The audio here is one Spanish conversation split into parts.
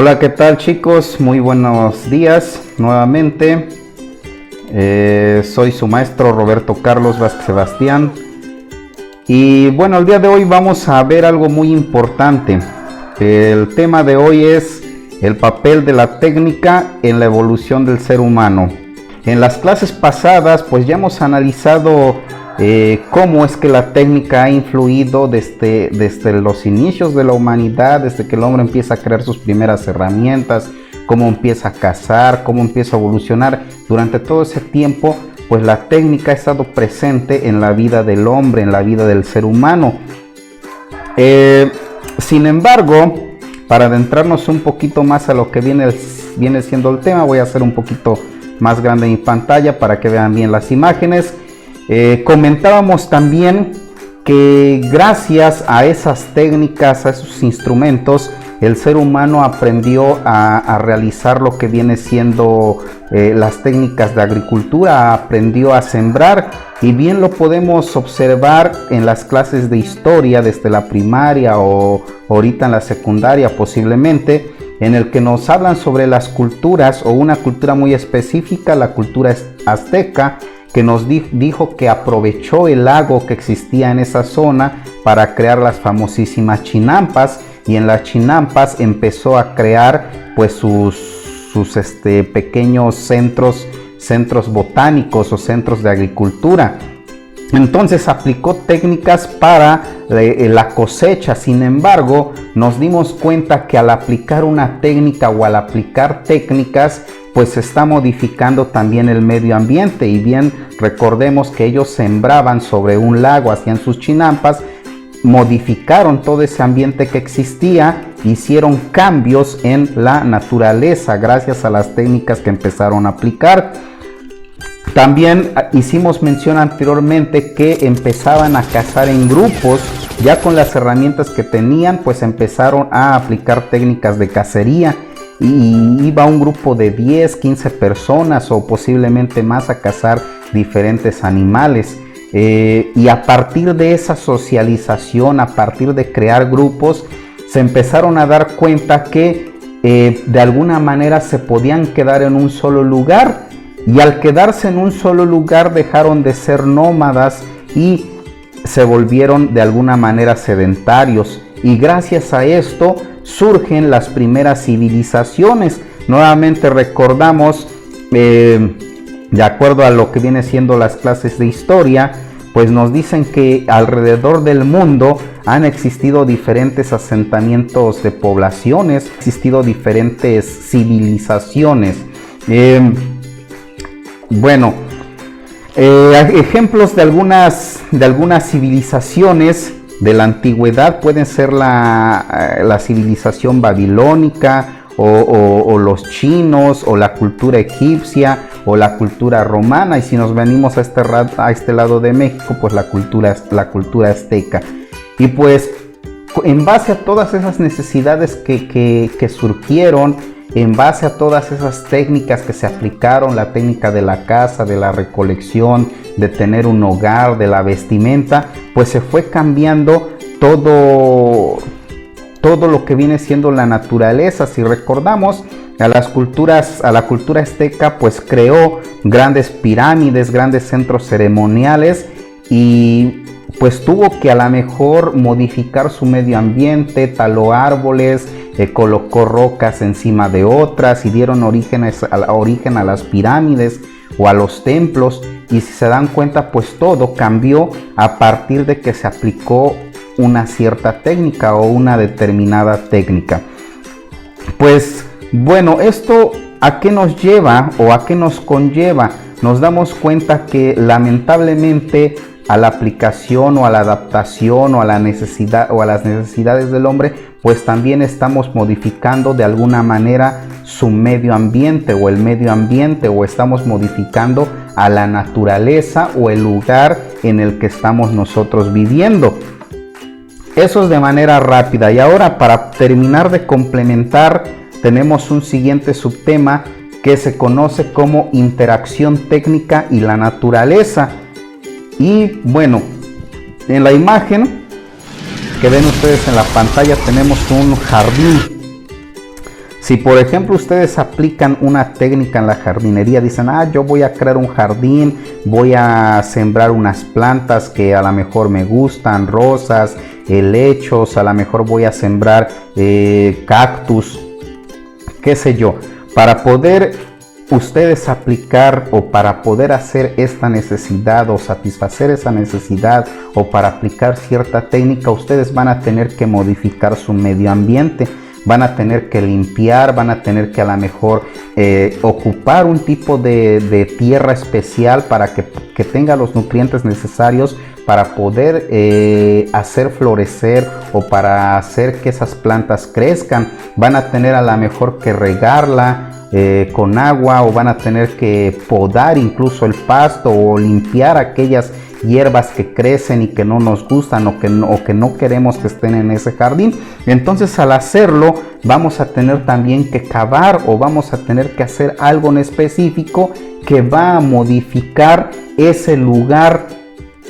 Hola, ¿qué tal chicos? Muy buenos días nuevamente. Soy su maestro Roberto Carlos Vázquez Sebastián. Y bueno, el día de hoy vamos a ver algo muy importante. El tema de hoy es el papel de la técnica en la evolución del ser humano. En las clases pasadas pues ya hemos analizado cómo es que la técnica ha influido desde los inicios de la humanidad, desde que el hombre empieza a crear sus primeras herramientas, cómo empieza a cazar, cómo empieza a evolucionar. Durante todo ese tiempo pues la técnica ha estado presente en la vida del hombre, en la vida del ser humano. Sin embargo, para adentrarnos un poquito más a lo que viene siendo el tema, voy a hacer un poquito más grande mi pantalla para que vean bien las imágenes. Comentábamos también que gracias a esas técnicas, a esos instrumentos, el ser humano aprendió a realizar lo que viene siendo las técnicas de agricultura, aprendió a sembrar, y bien lo podemos observar en las clases de historia desde la primaria o ahorita en la secundaria posiblemente, en el que nos hablan sobre las culturas o una cultura muy específica, la cultura azteca, que nos dijo que aprovechó el lago que existía en esa zona para crear las famosísimas chinampas, y en las chinampas empezó a crear pues sus pequeños centros botánicos o centros de agricultura. Entonces aplicó técnicas para la cosecha. Sin embargo, nos dimos cuenta que al aplicar una técnica o al aplicar técnicas, pues se está modificando también el medio ambiente. Y bien, recordemos que ellos sembraban sobre un lago, hacían sus chinampas, modificaron todo ese ambiente que existía, hicieron cambios en la naturaleza gracias a las técnicas que empezaron a aplicar. También hicimos mención anteriormente que empezaban a cazar en grupos. Ya con las herramientas que tenían, pues empezaron a aplicar técnicas de cacería, y iba un grupo de 10, 15 personas o posiblemente más a cazar diferentes animales. Y a partir de esa socialización, a partir de crear grupos, se empezaron a dar cuenta que de alguna manera se podían quedar en un solo lugar, y al quedarse en un solo lugar dejaron de ser nómadas y se volvieron de alguna manera sedentarios, y gracias a esto surgen las primeras civilizaciones. Nuevamente recordamos, de acuerdo a lo que viene siendo las clases de historia, pues nos dicen que alrededor del mundo han existido diferentes asentamientos de poblaciones, han existido diferentes civilizaciones. Ejemplos de algunas civilizaciones de la antigüedad pueden ser la civilización babilónica, o los chinos, o la cultura egipcia, o la cultura romana, y si nos venimos a este lado de México, pues la cultura azteca. Y pues en base a todas esas necesidades que surgieron, en base a todas esas técnicas que se aplicaron, la técnica de la caza, de la recolección, de tener un hogar, de la vestimenta, pues se fue cambiando todo lo que viene siendo la naturaleza. Si recordamos, a la cultura azteca pues creó grandes pirámides, grandes centros ceremoniales, y pues tuvo que a lo mejor modificar su medio ambiente, taló árboles, colocó rocas encima de otras, y dieron origen a las pirámides o a los templos. Y si se dan cuenta, pues todo cambió a partir de que se aplicó una cierta técnica o una determinada técnica. Pues bueno, ¿esto a qué nos lleva o a qué nos conlleva? Nos damos cuenta que lamentablemente a la aplicación o a la adaptación o a la necesidad o a las necesidades del hombre, pues también estamos modificando de alguna manera su medio ambiente o el medio ambiente, o estamos modificando a la naturaleza o el lugar en el que estamos nosotros viviendo. Eso es de manera rápida. Y ahora, para terminar de complementar, tenemos un siguiente subtema que se conoce como interacción técnica y la naturaleza. Y bueno, en la imagen que ven ustedes en la pantalla tenemos un jardín. Si por ejemplo ustedes aplican una técnica en la jardinería, dicen, yo voy a crear un jardín, voy a sembrar unas plantas que a lo mejor me gustan, rosas, helechos, a lo mejor voy a sembrar cactus, qué sé yo, para poder ustedes aplicar o para poder hacer esta necesidad o satisfacer esa necesidad o para aplicar cierta técnica, ustedes van a tener que modificar su medio ambiente. Van a tener que limpiar, van a tener que a lo mejor ocupar un tipo de tierra especial para que tenga los nutrientes necesarios para poder hacer florecer o para hacer que esas plantas crezcan. Van a tener a lo mejor que regarla con agua, o van a tener que podar incluso el pasto o limpiar aquellas hierbas que crecen y que no nos gustan o que no queremos que estén en ese jardín. Entonces, al hacerlo vamos a tener también que cavar o vamos a tener que hacer algo en específico que va a modificar ese lugar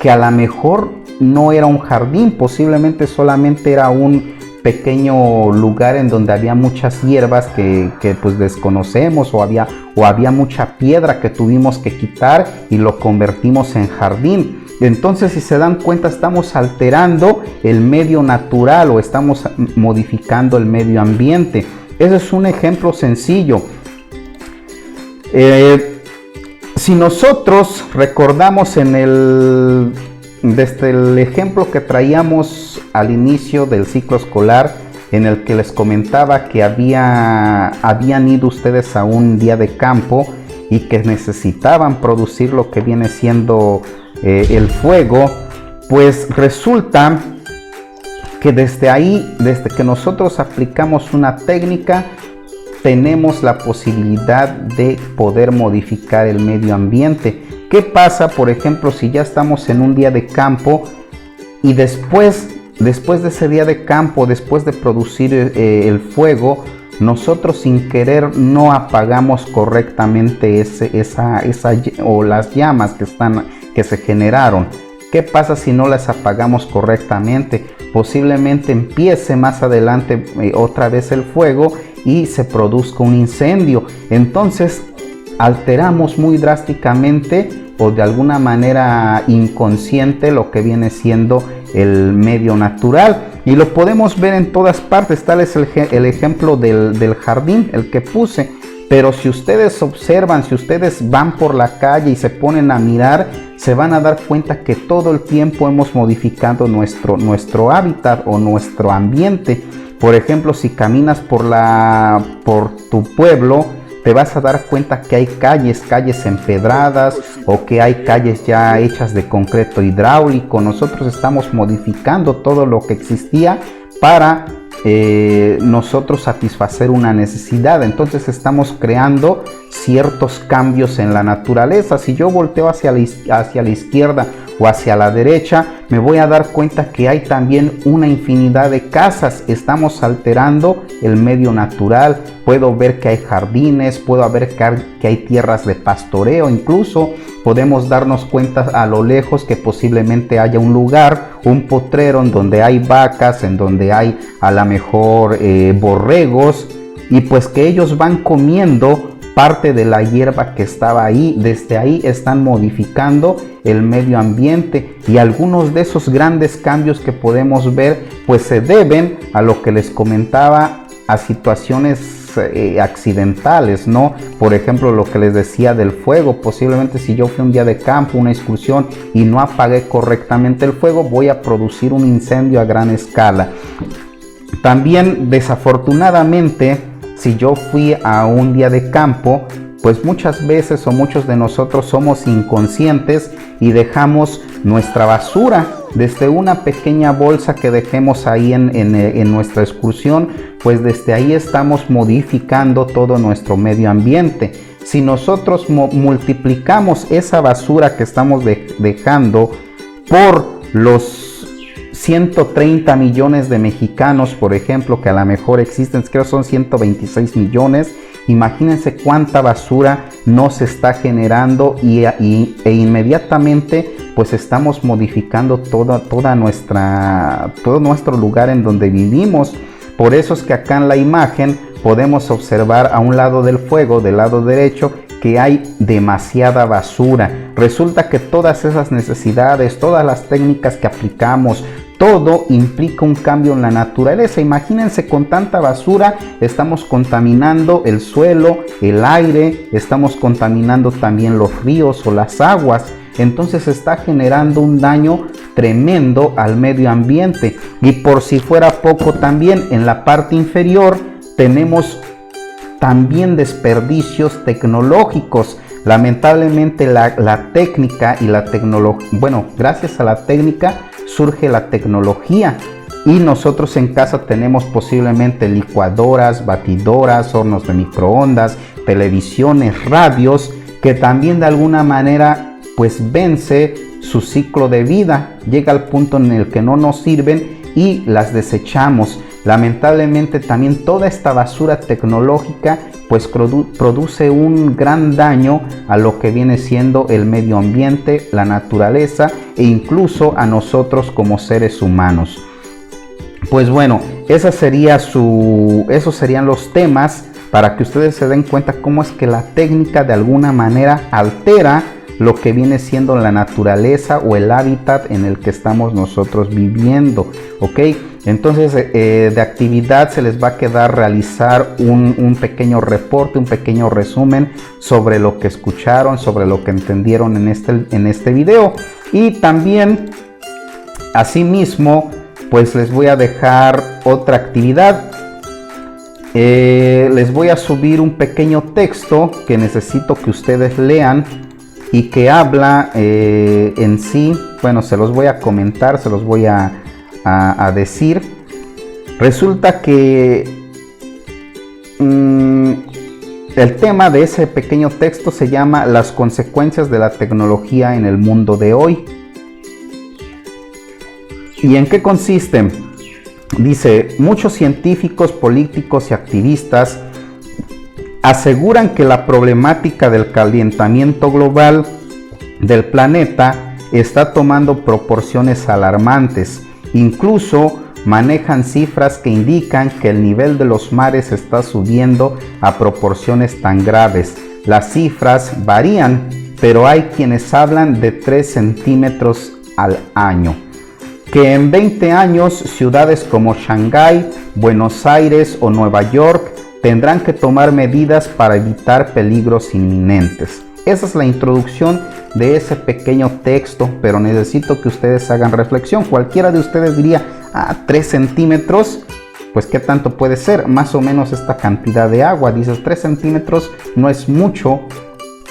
que a lo mejor no era un jardín, posiblemente solamente era un pequeño lugar en donde había muchas hierbas que pues desconocemos, o había mucha piedra que tuvimos que quitar y lo convertimos en jardín. Entonces, si se dan cuenta, estamos alterando el medio natural o estamos modificando el medio ambiente. Ese es un ejemplo sencillo. Si nosotros recordamos desde el ejemplo que traíamos al inicio del ciclo escolar, en el que les comentaba que habían ido ustedes a un día de campo y que necesitaban producir lo que viene siendo el fuego, pues resulta que desde ahí, desde que nosotros aplicamos una técnica, tenemos la posibilidad de poder modificar el medio ambiente. ¿Qué pasa, por ejemplo, si ya estamos en un día de campo y después de ese día de campo, después de producir el fuego, nosotros sin querer no apagamos correctamente o las llamas que se generaron? ¿Qué pasa si no las apagamos correctamente? Posiblemente empiece más adelante otra vez el fuego y se produzca un incendio. Entonces alteramos muy drásticamente o de alguna manera inconsciente lo que viene siendo el medio natural, y lo podemos ver en todas partes. Tal es el ejemplo del jardín, el que puse. Pero si ustedes observan, si ustedes van por la calle y se ponen a mirar, se van a dar cuenta que todo el tiempo hemos modificado nuestro hábitat o nuestro ambiente. Por ejemplo, si caminas por tu pueblo, te vas a dar cuenta que hay calles empedradas, o que hay calles ya hechas de concreto hidráulico. Nosotros estamos modificando todo lo que existía para nosotros satisfacer una necesidad. Entonces estamos creando ciertos cambios en la naturaleza. Si yo volteo hacia la izquierda o hacia la derecha, me voy a dar cuenta que hay también una infinidad de casas. Estamos alterando el medio natural. Puedo ver que hay jardines, puedo ver que hay tierras de pastoreo. Incluso podemos darnos cuenta a lo lejos que posiblemente haya un lugar, un potrero en donde hay vacas, en donde hay a lo mejor borregos, y pues que ellos van comiendo parte de la hierba que estaba ahí. Desde ahí están modificando el medio ambiente, y algunos de esos grandes cambios que podemos ver pues se deben a lo que les comentaba, a situaciones accidentales, ¿no? Por ejemplo, lo que les decía del fuego. Posiblemente si yo fui un día de campo, una excursión, y no apagué correctamente el fuego, voy a producir un incendio a gran escala. También, desafortunadamente, si yo fui a un día de campo, pues muchas veces o muchos de nosotros somos inconscientes y dejamos nuestra basura. Desde una pequeña bolsa que dejemos ahí en nuestra excursión, pues desde ahí estamos modificando todo nuestro medio ambiente. Si nosotros multiplicamos esa basura que estamos dejando por los 130 millones de mexicanos, por ejemplo, que a lo mejor existen, creo que son 126 millones, imagínense cuánta basura no se está generando, e inmediatamente pues estamos modificando todo nuestro lugar en donde vivimos. Por eso es que acá en la imagen podemos observar a un lado del fuego, del lado derecho, que hay demasiada basura. Resulta que todas esas necesidades, todas las técnicas que aplicamos, todo implica un cambio en la naturaleza. Imagínense, con tanta basura estamos contaminando el suelo, el aire, estamos contaminando también los ríos o las aguas. Entonces está generando un daño tremendo al medio ambiente. Y por si fuera poco, también en la parte inferior tenemos también desperdicios tecnológicos. Lamentablemente la técnica y la tecnología, bueno, gracias a la técnica surge la tecnología, y nosotros en casa tenemos posiblemente licuadoras, batidoras, hornos de microondas, televisiones, radios, que también de alguna manera pues vence su ciclo de vida, llega al punto en el que no nos sirven y las desechamos. Lamentablemente también toda esta basura tecnológica pues produce un gran daño a lo que viene siendo el medio ambiente, la naturaleza e incluso a nosotros como seres humanos. Pues bueno, esos serían los temas para que ustedes se den cuenta cómo es que la técnica de alguna manera altera lo que viene siendo la naturaleza o el hábitat en el que estamos nosotros viviendo, ¿ok? Entonces de actividad se les va a quedar realizar un pequeño reporte, un pequeño resumen sobre lo que escucharon, sobre lo que entendieron en este video. Y también asimismo pues les voy a dejar otra actividad. Les voy a subir un pequeño texto que necesito que ustedes lean y que habla en sí, bueno, se los voy a comentar, se los voy a decir. Resulta que el tema de ese pequeño texto se llama Las consecuencias de la tecnología en el mundo de hoy. ¿Y en qué consiste? Dice, muchos científicos, políticos y activistas aseguran que la problemática del calentamiento global del planeta está tomando proporciones alarmantes. Incluso manejan cifras que indican que el nivel de los mares está subiendo a proporciones tan graves. Las cifras varían, pero hay quienes hablan de 3 centímetros al año. Que en 20 años ciudades como Shanghái, Buenos Aires o Nueva York tendrán que tomar medidas para evitar peligros inminentes. Esa es la introducción de ese pequeño texto, pero necesito que ustedes hagan reflexión. Cualquiera de ustedes diría, 3 centímetros, pues ¿qué tanto puede ser? Más o menos esta cantidad de agua. Dices, 3 centímetros no es mucho,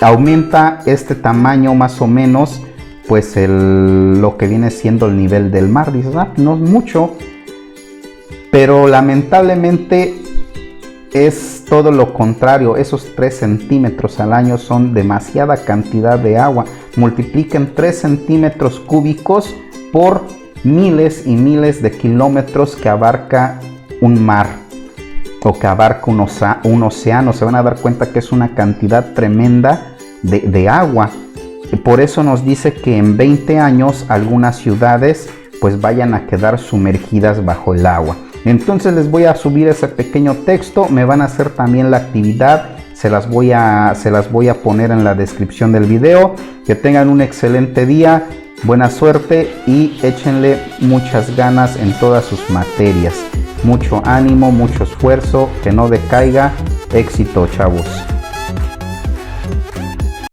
aumenta este tamaño más o menos, pues lo que viene siendo el nivel del mar. Dices, no es mucho, pero lamentablemente es todo lo contrario. Esos 3 centímetros al año son demasiada cantidad de agua. Multipliquen 3 centímetros cúbicos por miles y miles de kilómetros que abarca un mar o que abarca un océano. Se van a dar cuenta que es una cantidad tremenda de agua. Por eso nos dice que en 20 años algunas ciudades pues vayan a quedar sumergidas bajo el agua. Entonces les voy a subir ese pequeño texto, me van a hacer también la actividad, se las voy a poner en la descripción del video. Que tengan un excelente día, buena suerte y échenle muchas ganas en todas sus materias. Mucho ánimo, mucho esfuerzo, que no decaiga. Éxito, chavos.